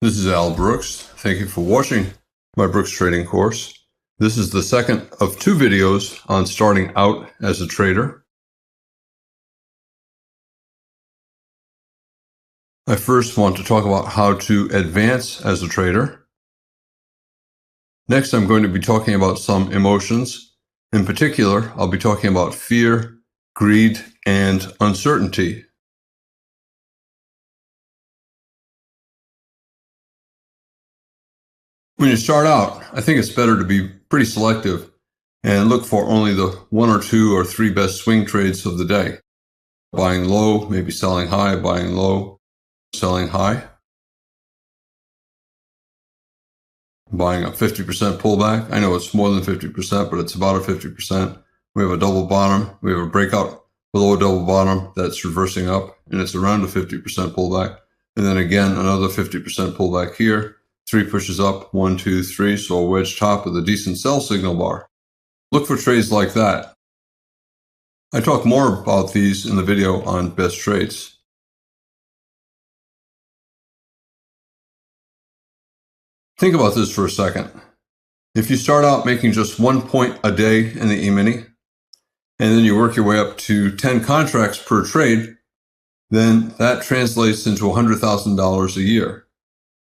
This is Al Brooks. Thank you for watching my Brooks trading course. This is the second of two videos on starting out as a trader. I first want to talk about how to advance as a trader. Next, I'm going to be talking about some emotions. In particular, I'll be talking about fear, greed, and uncertainty. When you start out, I think it's better to be pretty selective and look for only the 1 or 2 or 3 best swing trades of the day. Buying low, maybe selling high, buying low, selling high. Buying a 50% pullback. I know it's more than 50%, but it's about a 50%. We have a double bottom. We have a breakout below a double bottom that's reversing up, and it's around a 50% pullback. And then again, another 50% pullback here. 3 pushes up, 1, 2, 3, so a wedge top with a decent sell signal bar. Look for trades like that. I talk more about these in the video on best trades. Think about this for a second. If you start out making just 1 point a day in the E-mini, and then you work your way up to 10 contracts per trade, then that translates into $100,000 a year.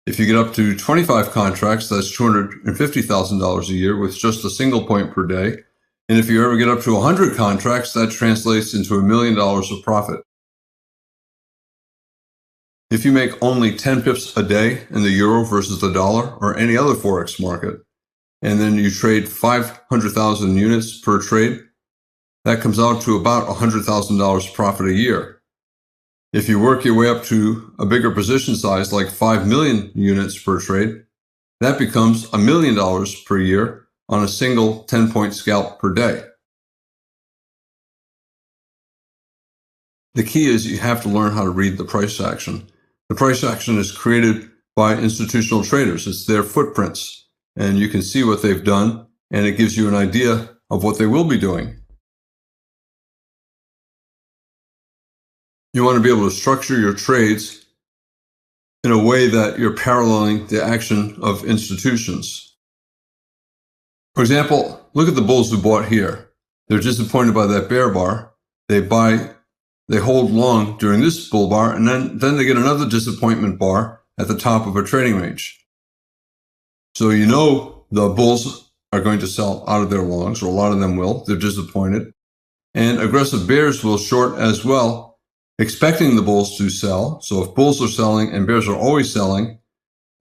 If you get up to 25 contracts, that's $250,000 a year with just a single point per day. And if you ever get up to 100 contracts, that translates into $1 million of profit. If you make only 10 pips a day in the euro versus the dollar or any other forex market, and then you trade 500,000 units per trade, that comes out to about $100,000 profit a year. If you work your way up to a bigger position size, like 5 million units per trade, that becomes $1 million per year on a single 10-point scalp per day. The key is you have to learn how to read the price action. The price action is created by institutional traders. It's their footprints, and you can see what they've done, and it gives you an idea of what they will be doing. You want to be able to structure your trades in a way that you're paralleling the action of institutions. For example, look at the bulls who bought here. They're disappointed by that bear bar. They hold long during this bull bar, and then they get another disappointment bar at the top of a trading range. So you know the bulls are going to sell out of their longs, or a lot of them will. They're disappointed. And aggressive bears will short as well, expecting the bulls to sell. So if bulls are selling and bears are always selling,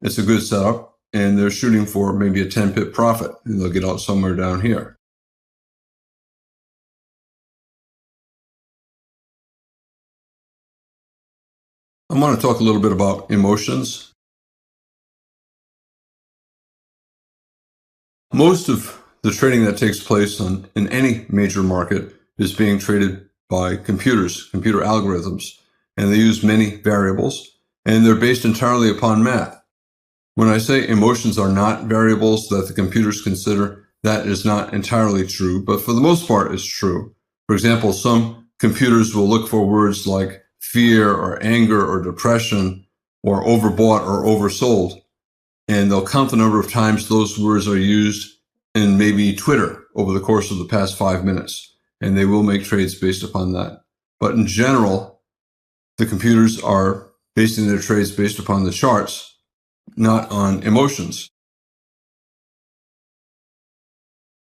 it's a good setup, and they're shooting for maybe a 10-pip profit, and they'll get out somewhere down here. I want to talk a little bit about emotions. Most of the trading that takes place in any major market is being traded by computers, computer algorithms, and they use many variables, and they're based entirely upon math. When I say emotions are not variables that the computers consider, that is not entirely true, but for the most part it's true. For example, some computers will look for words like fear or anger or depression or overbought or oversold, and they'll count the number of times those words are used in maybe Twitter over the course of the past 5 minutes. And they will make trades based upon that. But in general, the computers are basing their trades based upon the charts, not on emotions.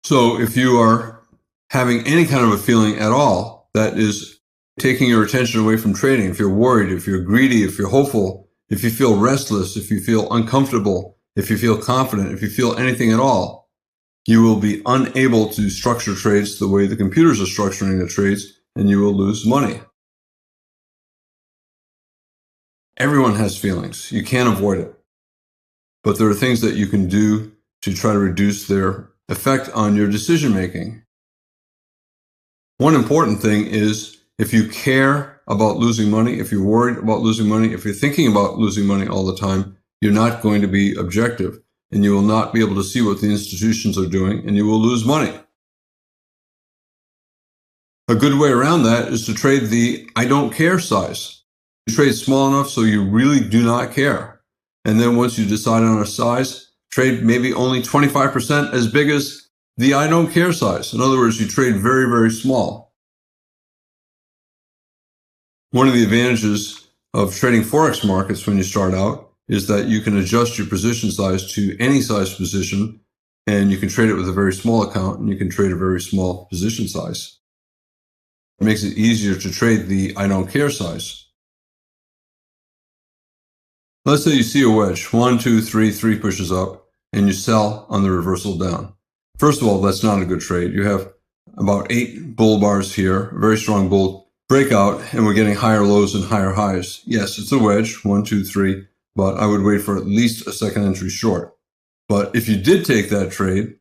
So if you are having any kind of a feeling at all that is taking your attention away from trading, if you're worried, if you're greedy, if you're hopeful, if you feel restless, if you feel uncomfortable, if you feel confident, if you feel anything at all, you will be unable to structure trades the way the computers are structuring the trades, and you will lose money. Everyone has feelings. You can't avoid it. But there are things that you can do to try to reduce their effect on your decision making. One important thing is if you care about losing money, if you're worried about losing money, if you're thinking about losing money all the time, you're not going to be objective. And you will not be able to see what the institutions are doing, and you will lose money. A good way around that is to trade the I don't care size. You trade small enough so you really do not care. And then once you decide on a size, trade maybe only 25% as big as the I don't care size. In other words, you trade very, very small. One of the advantages of trading Forex markets when you start out is that you can adjust your position size to any size position, and you can trade it with a very small account, and you can trade a very small position size. It makes it easier to trade the I don't care size. Let's say you see a wedge, 1, 2, 3, 3 pushes up, and you sell on the reversal down. First of all, that's not a good trade. You have about 8 bull bars here, a very strong bull breakout, and we're getting higher lows and higher highs. Yes, it's a wedge, 1, 2, 3, but I would wait for at least a second entry short. But if you did take that trade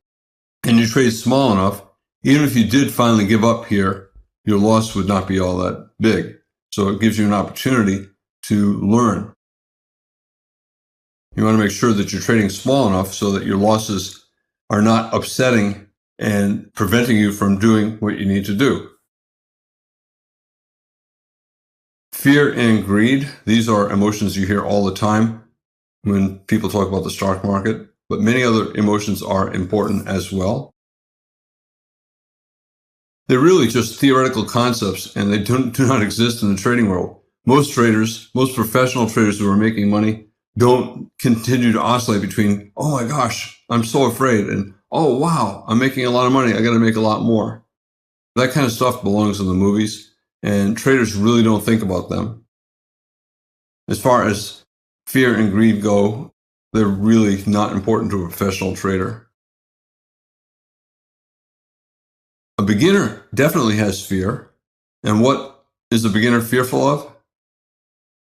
and you trade small enough, even if you did finally give up here, your loss would not be all that big. So it gives you an opportunity to learn. You want to make sure that you're trading small enough so that your losses are not upsetting and preventing you from doing what you need to do. Fear and greed, these are emotions you hear all the time when people talk about the stock market, but many other emotions are important as well. They're really just theoretical concepts, and they do not exist in the trading world. Most traders, most professional traders who are making money, don't continue to oscillate between, oh my gosh, I'm so afraid, and oh wow, I'm making a lot of money, I got to make a lot more. That kind of stuff belongs in the movies, and traders really don't think about them. As far as fear and greed go, they're really not important to a professional trader. A beginner definitely has fear. And what is a beginner fearful of?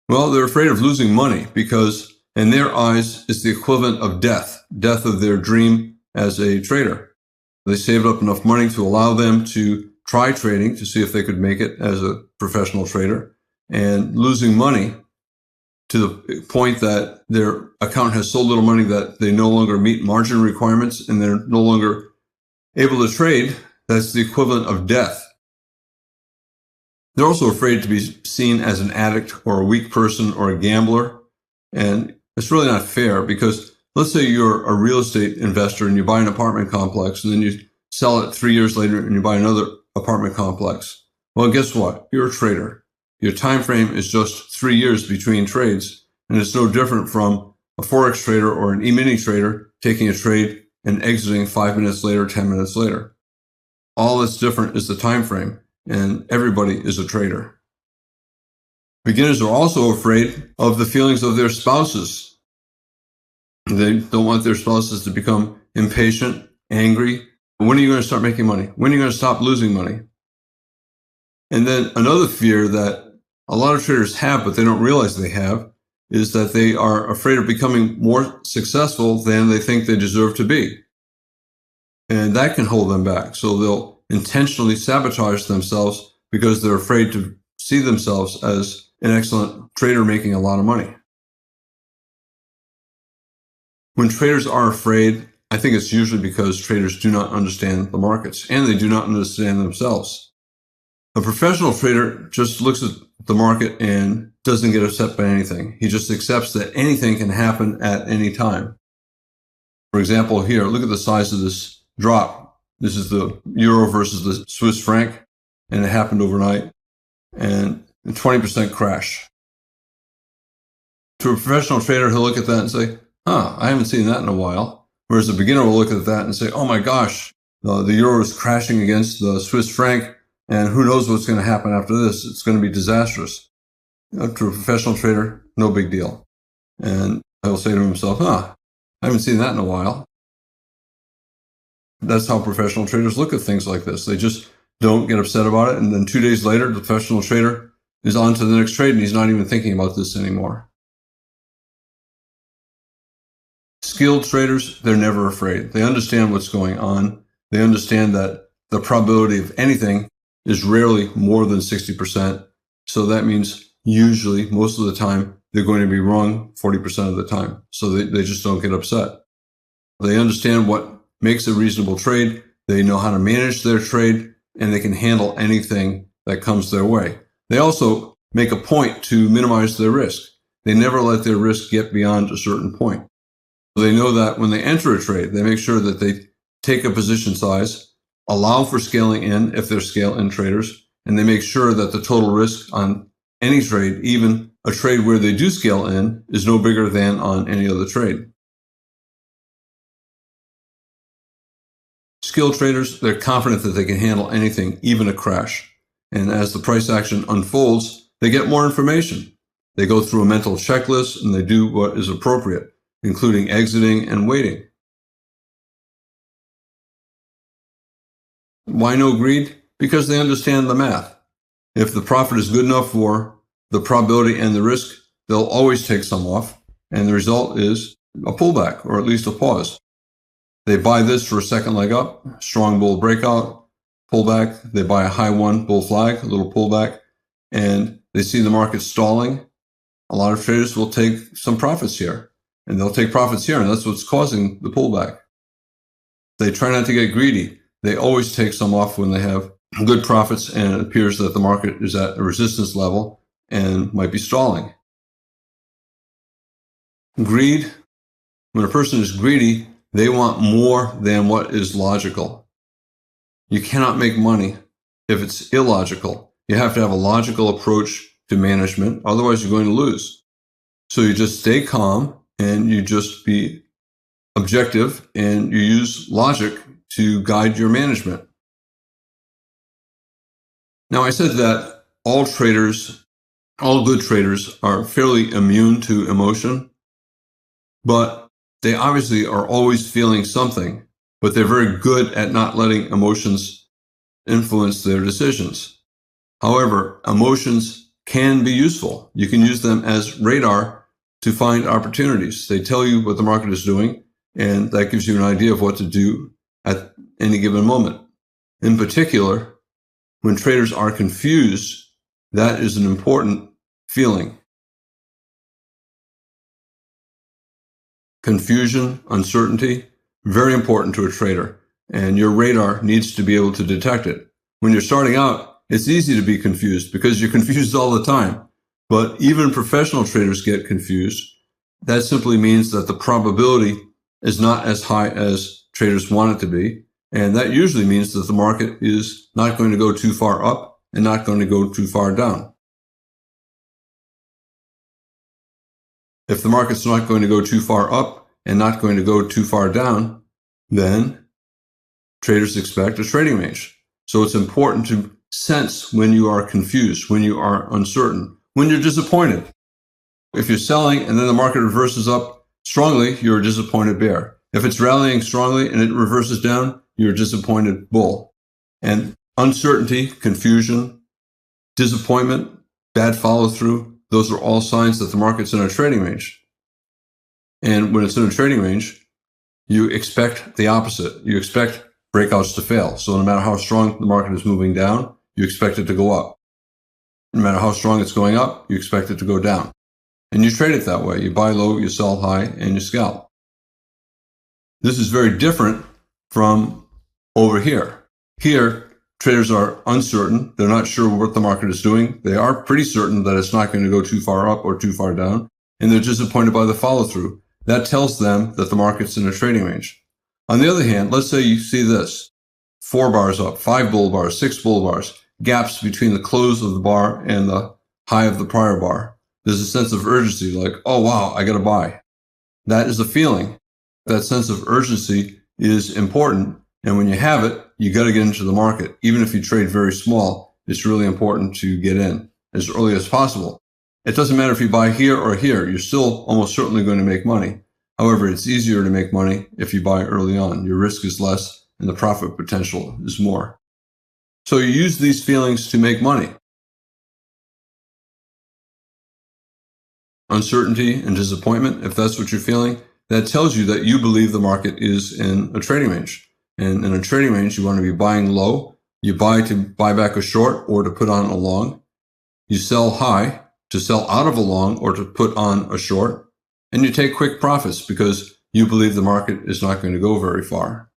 Well, they're afraid of losing money because in their eyes, it's the equivalent of death of their dream as a trader. They saved up enough money to allow them to try trading to see if they could make it as a professional trader, and losing money to the point that their account has so little money that they no longer meet margin requirements and they're no longer able to trade. That's the equivalent of death. They're also afraid to be seen as an addict or a weak person or a gambler. And it's really not fair because let's say you're a real estate investor and you buy an apartment complex and then you sell it 3 years later and you buy another apartment complex. Well, guess what? You're a trader. Your time frame is just 3 years between trades, and it's no different from a Forex trader or an E-mini trader taking a trade and exiting 5 minutes later, 10 minutes later. All that's different is the time frame, and everybody is a trader. Beginners are also afraid of the feelings of their spouses. They don't want their spouses to become impatient, angry. When are you going to start making money? When are you going to stop losing money? And then another fear that a lot of traders have, but they don't realize they have, is that they are afraid of becoming more successful than they think they deserve to be. And that can hold them back. So they'll intentionally sabotage themselves because they're afraid to see themselves as an excellent trader making a lot of money. When traders are afraid, I think it's usually because traders do not understand the markets and they do not understand themselves. A professional trader just looks at the market and doesn't get upset by anything. He just accepts that anything can happen at any time. For example, here, look at the size of this drop. This is the euro versus the Swiss franc, and it happened overnight, and a 20% crash. To a professional trader, he'll look at that and say, I haven't seen that in a while. Whereas a beginner will look at that and say, oh my gosh, the euro is crashing against the Swiss franc, and who knows what's going to happen after this. It's going to be disastrous. To a professional trader, no big deal. And he'll say to himself, I haven't seen that in a while. That's how professional traders look at things like this. They just don't get upset about it. And then 2 days later, the professional trader is on to the next trade and he's not even thinking about this anymore. Skilled traders, they're never afraid. They understand what's going on. They understand that the probability of anything is rarely more than 60%. So that means usually, most of the time, they're going to be wrong 40% of the time. So they just don't get upset. They understand what makes a reasonable trade. They know how to manage their trade, and they can handle anything that comes their way. They also make a point to minimize their risk. they never let their risk get beyond a certain point. They know that when they enter a trade, they make sure that they take a position size, allow for scaling in if they're scale-in traders, and they make sure that the total risk on any trade, even a trade where they do scale in, is no bigger than on any other trade. Skilled traders, they're confident that they can handle anything, even a crash. And as the price action unfolds, they get more information. They go through a mental checklist and they do what is appropriate, including exiting and waiting. Why no greed? Because they understand the math. If the profit is good enough for the probability and the risk, they'll always take some off, and the result is a pullback, or at least a pause. They buy this for a second leg up, strong bull breakout, pullback. They buy a high one, bull flag, a little pullback, and they see the market stalling. A lot of traders will take some profits here, and they'll take profits here, and that's what's causing the pullback. They try not to get greedy. They always take some off when they have good profits and it appears that the market is at a resistance level and might be stalling. Greed, when a person is greedy, they want more than what is logical. You cannot make money if it's illogical. You have to have a logical approach to management, otherwise you're going to lose. So you just stay calm and you just be objective and you use logic to guide your management. Now, I said that all good traders are fairly immune to emotion, but they obviously are always feeling something, but they're very good at not letting emotions influence their decisions. However, emotions can be useful. You can use them as radar to find opportunities. They tell you what the market is doing, and that gives you an idea of what to do at any given moment. In particular, when traders are confused, that is an important feeling. Confusion, uncertainty, very important to a trader, and your radar needs to be able to detect it. When you're starting out, it's easy to be confused because you're confused all the time. But even professional traders get confused. That simply means that the probability is not as high as traders want it to be. And that usually means that the market is not going to go too far up and not going to go too far down. If the market's not going to go too far up and not going to go too far down, then traders expect a trading range. So it's important to sense when you are confused, when you are uncertain, when you're disappointed. If you're selling and then the market reverses up strongly, you're a disappointed bear. If it's rallying strongly and it reverses down, you're a disappointed bull. And uncertainty, confusion, disappointment, bad follow-through, those are all signs that the market's in a trading range. And when it's in a trading range, you expect the opposite. You expect breakouts to fail. So no matter how strong the market is moving down, you expect it to go up. No matter how strong it's going up, you expect it to go down. And you trade it that way. You buy low, you sell high, and you scalp. This is very different from over here. Here, traders are uncertain. They're not sure what the market is doing. They are pretty certain that it's not going to go too far up or too far down, and they're disappointed by the follow-through. That tells them that the market's in a trading range. On the other hand, let's say you see this. 4 bars up, 5 bull bars, 6 bull bars, gaps between the close of the bar and the high of the prior bar. There's a sense of urgency like, oh wow, I got to buy. That is a feeling. That sense of urgency is important. And when you have it, you got to get into the market. Even if you trade very small, it's really important to get in as early as possible. It doesn't matter if you buy here or here. You're still almost certainly going to make money. However, it's easier to make money if you buy early on. Your risk is less and the profit potential is more. So you use these feelings to make money. Uncertainty and disappointment, if that's what you're feeling, that tells you that you believe the market is in a trading range. And in a trading range, you want to be buying low. You buy to buy back a short or to put on a long. You sell high to sell out of a long or to put on a short. And you take quick profits because you believe the market is not going to go very far.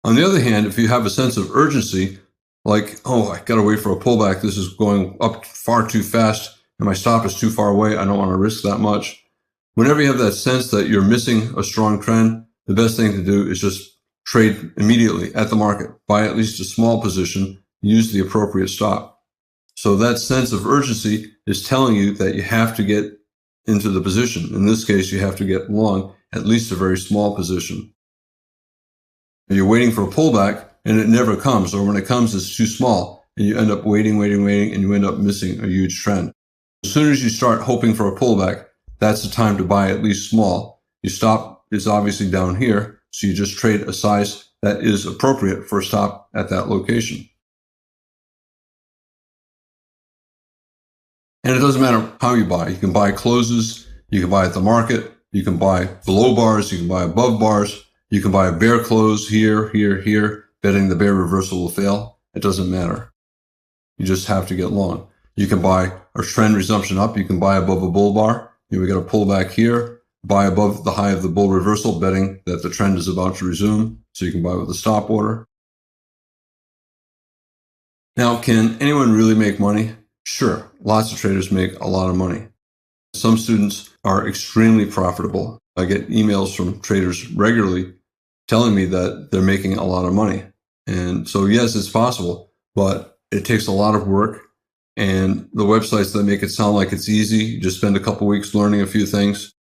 On the other hand, if you have a sense of urgency, Like, oh, I got to wait for a pullback. This is going up far too fast and my stop is too far away. I don't want to risk that much. Whenever you have that sense that you're missing a strong trend, the best thing to do is just trade immediately at the market. Buy at least a small position, use the appropriate stop. So that sense of urgency is telling you that you have to get into the position. In this case, you have to get long, at least a very small position. You're waiting for a pullback and it never comes, or when it comes, it's too small and you end up waiting, and you end up missing a huge trend. As soon as you start hoping for a pullback, that's the time to buy at least small. Your stop is obviously down here, so you just trade a size that is appropriate for a stop at that location. And it doesn't matter how you buy. You can buy closes, you can buy at the market, you can buy below bars, you can buy above bars, you can buy a bear close here, betting the bear reversal will fail. It doesn't matter. You just have to get long. You can buy a trend resumption up, you can buy above a bull bar. We got a pullback here, buy above the high of the bull reversal, betting that the trend is about to resume, so you can buy with a stop order. Now, can anyone really make money? Sure, lots of traders make a lot of money. Some students are extremely profitable. I get emails from traders regularly telling me that they're making a lot of money. And so, yes, it's possible, but it takes a lot of work. And the websites that make it sound like it's easy, you just spend a couple weeks learning a few things.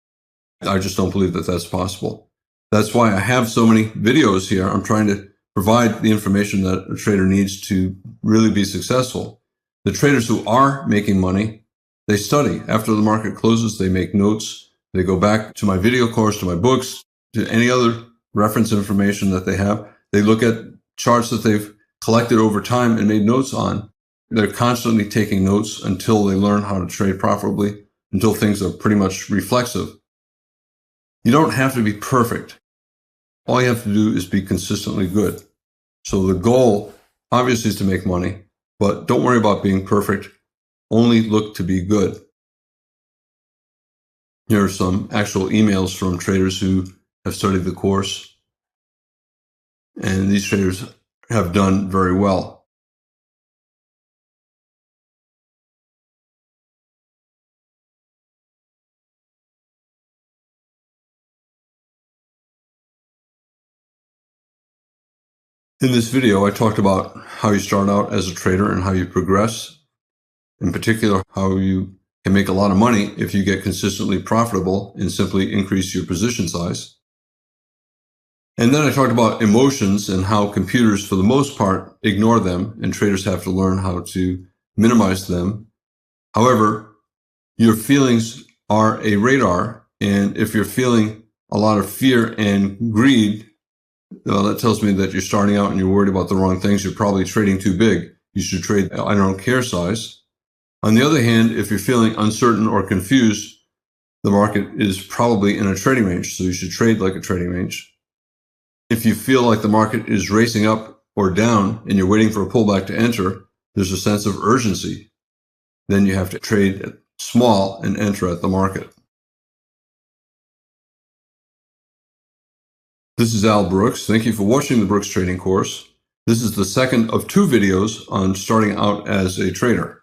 I just don't believe that that's possible. That's why I have so many videos here. I'm trying to provide the information that a trader needs to really be successful. The traders who are making money, they study. After the market closes, they make notes. They go back to my video course, to my books, to any other reference information that they have. They look at charts that they've collected over time and made notes on. They're constantly taking notes until they learn how to trade profitably, until things are pretty much reflexive. You don't have to be perfect. All you have to do is be consistently good. So the goal, obviously, is to make money, but don't worry about being perfect. Only look to be good. Here are some actual emails from traders who have studied the course, and these traders have done very well. In this video, I talked about how you start out as a trader and how you progress. In particular, how you can make a lot of money if you get consistently profitable and simply increase your position size. And then I talked about emotions and how computers, for the most part, ignore them, and traders have to learn how to minimize them. However, your feelings are a radar, and if you're feeling a lot of fear and greed, well, that tells me that you're starting out and you're worried about the wrong things. You're probably trading too big. You should trade I don't care size. On the other hand, if you're feeling uncertain or confused, the market is probably in a trading range, so you should trade like a trading range. If you feel like the market is racing up or down and you're waiting for a pullback to enter, there's a sense of urgency. Then you have to trade small and enter at the market. This is Al Brooks. Thank you for watching the Brooks Trading course. This is the second of 2 videos on starting out as a trader.